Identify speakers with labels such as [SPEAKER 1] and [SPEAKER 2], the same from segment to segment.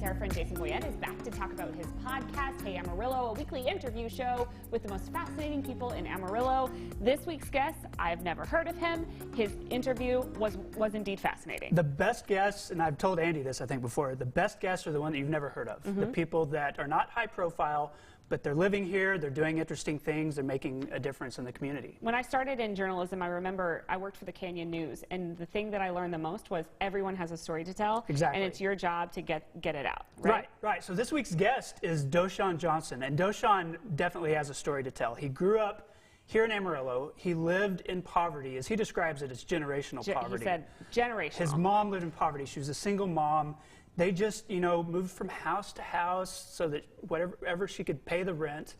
[SPEAKER 1] Our friend Jason Boyette is back to talk about his podcast, Hey Amarillo, a weekly interview show with the most fascinating people in Amarillo. This week's guest, I've never heard of him. His interview was indeed fascinating.
[SPEAKER 2] The best guests, and I've told Andy this I think before, the best guests are the one that you've never heard of. The people that are not high profile, but they're living here, they're doing interesting things, they're making a difference in the community.
[SPEAKER 1] When I started in journalism, I remember I worked for the Canyon News, and the thing that I learned the most was everyone has a story to tell.
[SPEAKER 2] Exactly.
[SPEAKER 1] And it's your job to get it out.
[SPEAKER 2] Right. So this week's guest is Doshon Johnson, and Doshon definitely has a story to tell. He grew up here in Amarillo. He lived in poverty. As he describes it, it's generational poverty.
[SPEAKER 1] He said generational.
[SPEAKER 2] His mom lived in poverty. She was a single mom. They just, moved from house to house so that whatever she could pay the rent.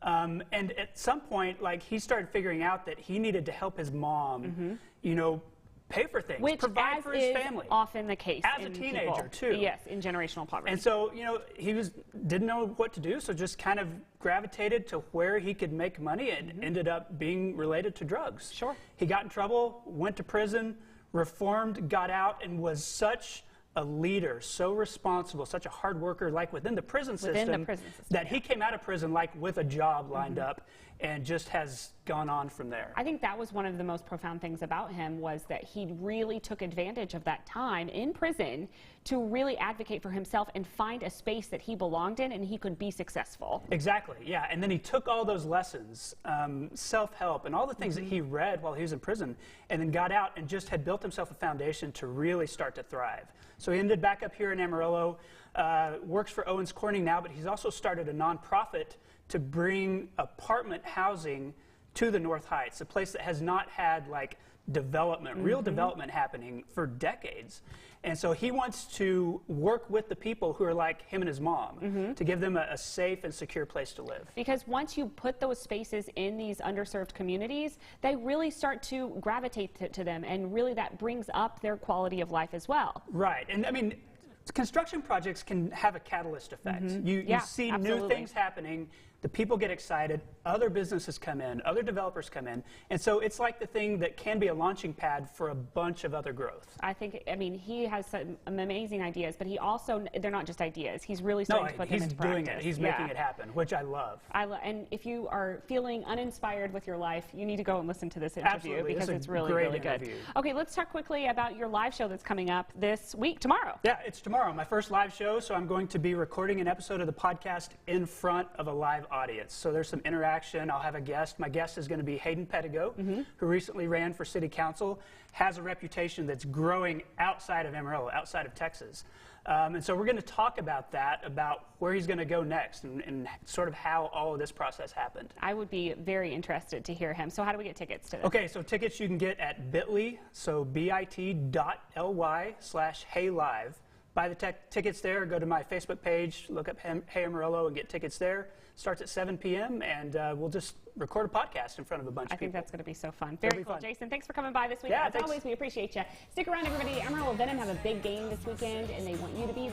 [SPEAKER 2] And at some point, he started figuring out that he needed to help his mom, pay for things, provide for his family.
[SPEAKER 1] Often the case
[SPEAKER 2] as a teenager too.
[SPEAKER 1] Yes, in generational poverty.
[SPEAKER 2] And so, he didn't know what to do, so just kind of gravitated to where he could make money, and ended up being related to drugs.
[SPEAKER 1] Sure.
[SPEAKER 2] He got in trouble, went to prison, reformed, got out, and was such a leader, so responsible, such a hard worker, within the prison system, that he came out of prison with a job lined up, and just has gone on from there.
[SPEAKER 1] I think that was one of the most profound things about him, was that he really took advantage of that time in prison to really advocate for himself and find a space that he belonged in and he could be successful.
[SPEAKER 2] Exactly, yeah. And then he took all those lessons, self-help, and all the things that he read while he was in prison, and then got out and just had built himself a foundation to really start to thrive. So he ended back up here in Amarillo, works for Owens Corning now, but he's also started a nonprofit to bring apartment housing to the North Heights, a place that has not had development, real development happening for decades. And so he wants to work with the people who are like him and his mom to give them a safe and secure place to live.
[SPEAKER 1] Because once you put those spaces in these underserved communities, they really start to gravitate to them, and really that brings up their quality of life as well.
[SPEAKER 2] Right. And I mean, construction projects can have a catalyst effect. You see new things happening, the people get excited, other businesses come in, other developers come in, and so it's like the thing that can be a launching pad for a bunch of other growth.
[SPEAKER 1] I mean, he has some amazing ideas, but he also, they're not just ideas. He's really starting to put them into practice.
[SPEAKER 2] He's doing it. He's making it happen, which I love.
[SPEAKER 1] And if you are feeling uninspired with your life, you need to go and listen to this interview.
[SPEAKER 2] Absolutely.
[SPEAKER 1] Because it's really, really good. Okay, let's talk quickly about your live show that's coming up this week, tomorrow.
[SPEAKER 2] Yeah, it's tomorrow, my first live show, so I'm going to be recording an episode of the podcast in front of a live audience. So there's some interaction. I'll have a guest. My guest is going to be Hayden Pettigo, who recently ran for city council, has a reputation that's growing outside of Amarillo, outside of Texas. And so we're going to talk about that, about where he's going to go next, and sort of how all of this process happened.
[SPEAKER 1] I would be very interested to hear him. So how do we get tickets to this? Okay,
[SPEAKER 2] so tickets you can get at bit.ly, so bit.ly/heylive. Buy the tickets there, go to my Facebook page, look up Hey Amarillo and get tickets there. Starts at 7 p.m. and we'll just record a podcast in front of a bunch of people.
[SPEAKER 1] I think that's going to be so fun. Very cool. Jason, thanks for coming by this week.
[SPEAKER 2] Yeah,
[SPEAKER 1] As always, we appreciate you. Stick around, everybody. Amarillo Venom have a big game this weekend, and they want you to be there.